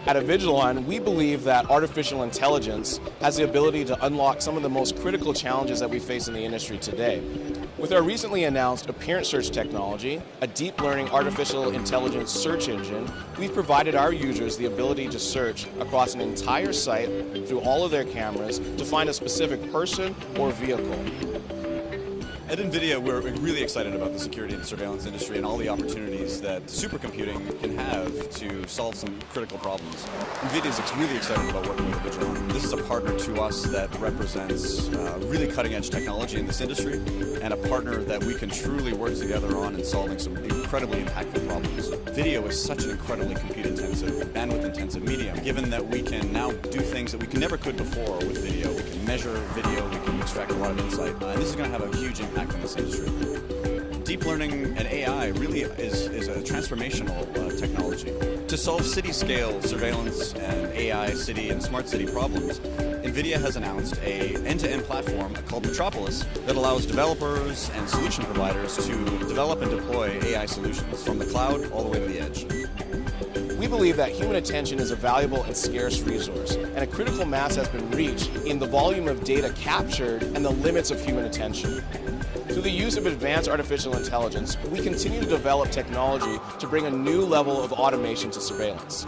At Avigilon, we believe that artificial intelligence has the ability to unlock some of the most critical challenges that we face in the industry today. With our recently announced appearance search technology, a deep learning artificial intelligence search engine, we've provided our users the ability to search across an entire site through all of their cameras to find a specific person or vehicle. At NVIDIA, we're really excited about the security and surveillance industry and all the opportunities that supercomputing can have to solve some critical problems. NVIDIA is really excited about working with Avigilon. This is a partner to us that represents really cutting-edge technology in this industry, and a partner that we can truly work together on in solving some incredibly impactful problems. Video is such an incredibly compute-intensive, bandwidth-intensive medium, given that we can now do things that we never could before with video. We can measure video, we can extract a lot of insight, and this is going to have a huge impact in this industry. Deep learning and AI really is a transformational technology. To solve city-scale surveillance and AI city and smart city problems, NVIDIA has announced an end-to-end platform called Metropolis that allows developers and solution providers to develop and deploy AI solutions from the cloud all the way to the edge. We believe that human attention is a valuable and scarce resource, and a critical mass has been reached in the volume of data captured and the limits of human attention. Through the use of advanced artificial intelligence, we continue to develop technology to bring a new level of automation to surveillance.